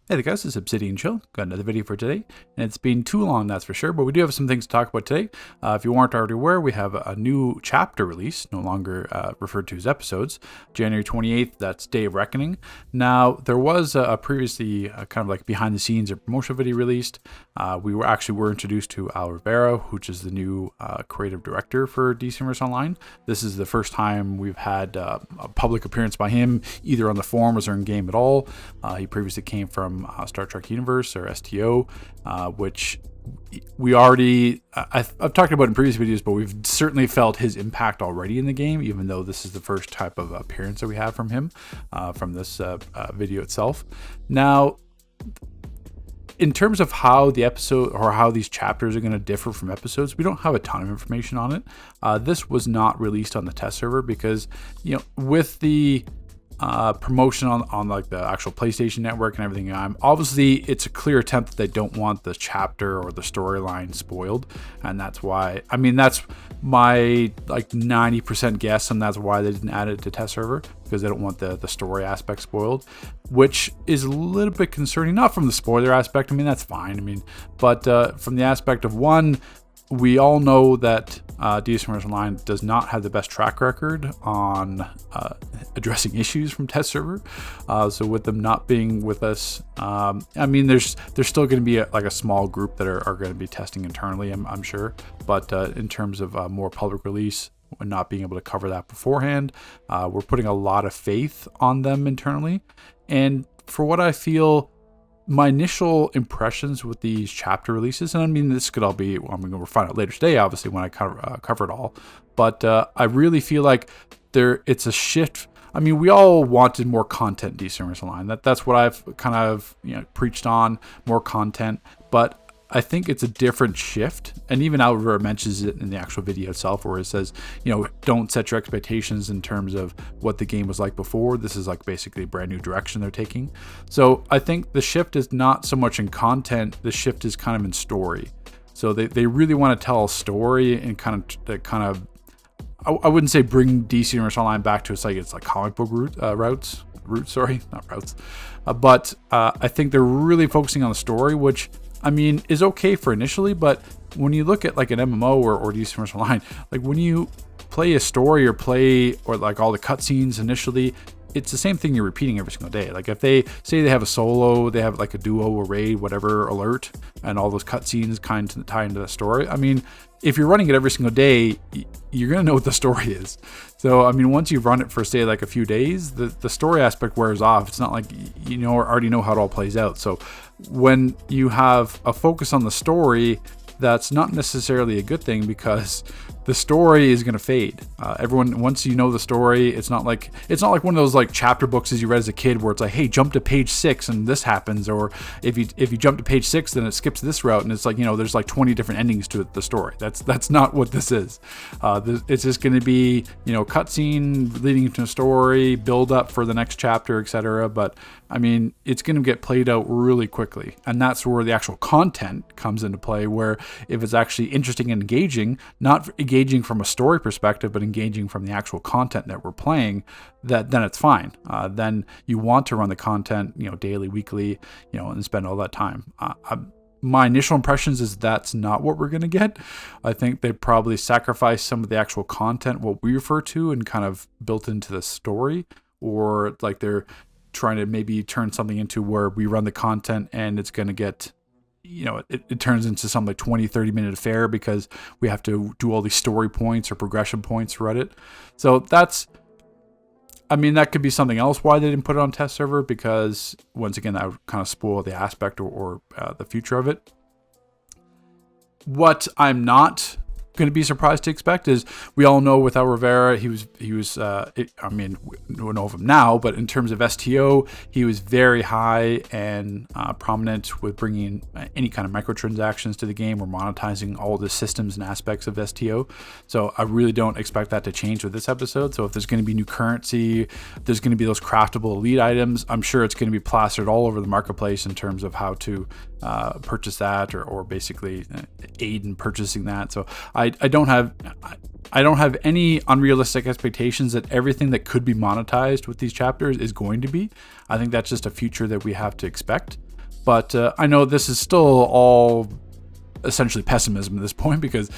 Hey there guys, it's Obsidian Chill. Got another video for today, and it's been too long, that's for sure, but we do have some things to talk about today. If you weren't already aware, we have a new chapter release, no longer referred to as episodes. January 28th, that's Day of Reckoning. Now, there was previously kind of like behind the scenes or promotional video released. We were introduced to Al Rivera, which is the new creative director for DC Universe Online. This is the first time we've had a public appearance by him, either on the forums or in game at all. He previously came from Star Trek Universe or STO, which we already I've talked about in previous videos, but we've certainly felt his impact already in the game, even though this is the first type of appearance that we have from him from this video itself. Now, in terms of how the episode or how these chapters are going to differ from episodes, we don't have a ton of information on it. This was not released on the test server because, with the promotion on like the actual PlayStation Network and everything, obviously it's a clear attempt that they don't want the chapter or the storyline spoiled, and that's why, that's my like 90% guess, and that's why they didn't add it to test server, because they don't want the story aspect spoiled, which is a little bit concerning. Not from the spoiler aspect, that's fine, but from the aspect of, one, we all know that DC Universe Online does not have the best track record on addressing issues from test server. So with them not being with us, there's still going to be a small group that are going to be testing internally, I'm sure. But in terms of more public release, and not being able to cover that beforehand, we're putting a lot of faith on them internally. And for what I feel, my initial impressions with these chapter releases, and this could all be, we'll find out later today, obviously, when I cover it all, but I really feel like it's a shift. We all wanted more content in DC Universe Online. That's what I've kind of preached on, more content, but I think it's a different shift. And even Al Rivera mentions it in the actual video itself, where it says, don't set your expectations in terms of what the game was like before. This is like basically a brand new direction they're taking. So I think the shift is not so much in content, the shift is kind of in story. So they really want to tell a story and kind of I wouldn't say bring DC Universe Online back to it's like comic book roots, not routes. But I think they're really focusing on the story, which is okay for initially, but when you look at like an MMO or DC Universe Online, like when you play a story or like all the cutscenes initially, it's the same thing you're repeating every single day. Like if they say they have a solo, they have like a duo or raid, whatever alert, and all those cutscenes kind of tie into the story. If you're running it every single day, you're going to know what the story is. So, once you run it for, say, like a few days, the story aspect wears off. It's not like already know how it all plays out. So when you have a focus on the story, that's not necessarily a good thing, because the story is going to fade. Everyone, once you know the story, it's not like one of those like chapter books as you read as a kid, where it's like, hey, jump to page 6 and this happens, or if you jump to page 6, then it skips this route, and it's like there's like 20 different endings to the story. That's not what this is. It's just going to be cutscene leading into a story, build up for the next chapter, etc. But it's going to get played out really quickly, and that's where the actual content comes into play. Where if it's actually interesting and engaging, not engaging from a story perspective, but engaging from the actual content that we're playing, then it's fine. Then you want to run the content, daily, weekly, and spend all that time. My initial impressions is that's not what we're going to get. I think they probably sacrifice some of the actual content, what we refer to, and kind of built into the story, or like they're trying to maybe turn something into where we run the content and it's going to get, it turns into some like 20-30 minute affair because we have to do all these story points or progression points throughout it. So that could be something else why they didn't put it on test server, because once again, that would kind of spoil the aspect or the future of it. What I'm not going to be surprised to expect is, we all know with Al Rivera, we know of him now, but in terms of STO, he was very high and prominent with bringing any kind of microtransactions to the game or monetizing all the systems and aspects of STO. So I really don't expect that to change with this episode. So if there's going to be new currency, there's going to be those craftable elite items, I'm sure it's going to be plastered all over the marketplace in terms of how to purchase that or basically aid in purchasing that. So I don't have any unrealistic expectations that everything that could be monetized with these chapters is going to be. I think that's just a future that we have to expect. But I know this is still all essentially pessimism at this point, because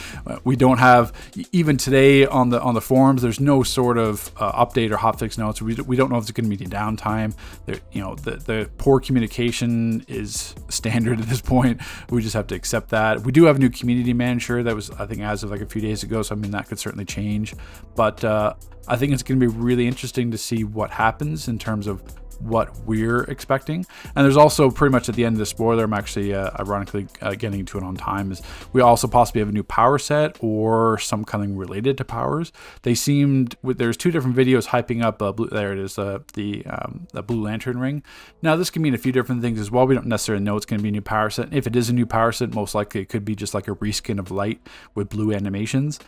we don't have, even today on the forums, there's no sort of update or hotfix notes. We don't know if it's going to be any downtime. The poor communication is standard at this point. We just have to accept that. We do have a new community manager that was, I think, as of like a few days ago, so I mean that could certainly change. But I think it's going to be really interesting to see what happens in terms of what we're expecting. And there's also, pretty much at the end of the spoiler, I'm actually ironically getting to it on time, is we also possibly have a new power set or something related to powers. They seemed, there's two different videos hyping up there it is, the Blue Lantern ring. Now this can mean a few different things as well. We don't necessarily know it's going to be a new power set. If it is a new power set, most likely it could be just like a reskin of Light with blue animations,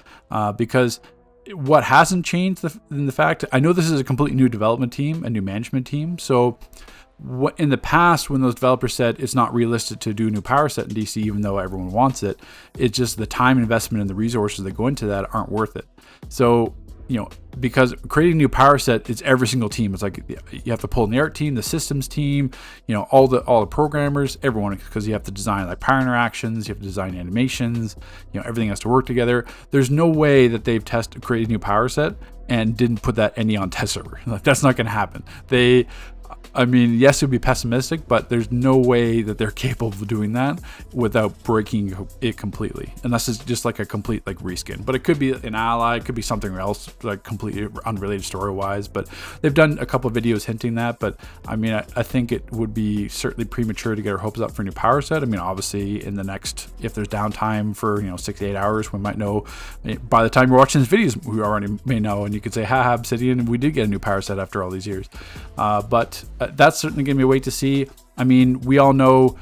because what hasn't changed in the fact, I know this is a completely new development team, a new management team. So what in the past, when those developers said it's not realistic to do a new power set in DC, even though everyone wants it, it's just the time investment and the resources that go into that aren't worth it. So, because creating a new power set, it's every single team. It's like you have to pull in the art team, the systems team, all the programmers, everyone, because you have to design like power interactions, you have to design animations, everything has to work together. There's no way that they've created a new power set and didn't put that any on test server. Like, that's not going to happen. Yes, it would be pessimistic, but there's no way that they're capable of doing that without breaking it completely, unless it's just like a complete like reskin. But it could be an ally, it could be something else, like completely unrelated story-wise. But they've done a couple of videos hinting that. But I think it would be certainly premature to get our hopes up for a new power set. Obviously, in the next, if there's downtime for 6 to 8 hours, we might know. By the time you're watching these videos, we already may know, and you could say, "Ha, Obsidian, we did get a new power set after all these years." But that's certainly going to be a wait to see. We all know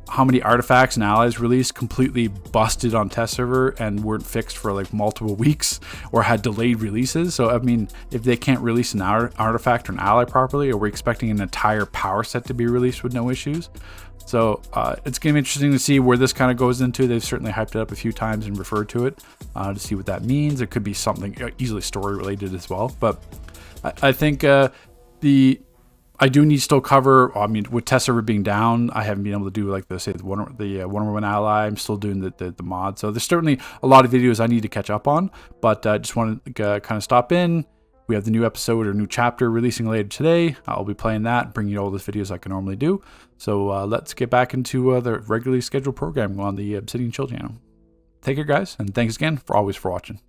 how many artifacts and allies released completely busted on test server and weren't fixed for like multiple weeks or had delayed releases. So if they can't release an artifact or an ally properly, or we're expecting an entire power set to be released with no issues. So it's going to be interesting to see where this kind of goes into. They've certainly hyped it up a few times and referred to it to see what that means. It could be something easily story related as well. But I think I do need to still cover, with test server being down, I haven't been able to do like the Wonder Woman ally. I'm still doing the mod. So there's certainly a lot of videos I need to catch up on, but I just want to kind of stop in. We have the new episode or new chapter releasing later today. I'll be playing that, bringing you all the videos I can normally do. So let's get back into the regularly scheduled programming on the Obsidian Chill channel. Take care, guys, and thanks again for watching.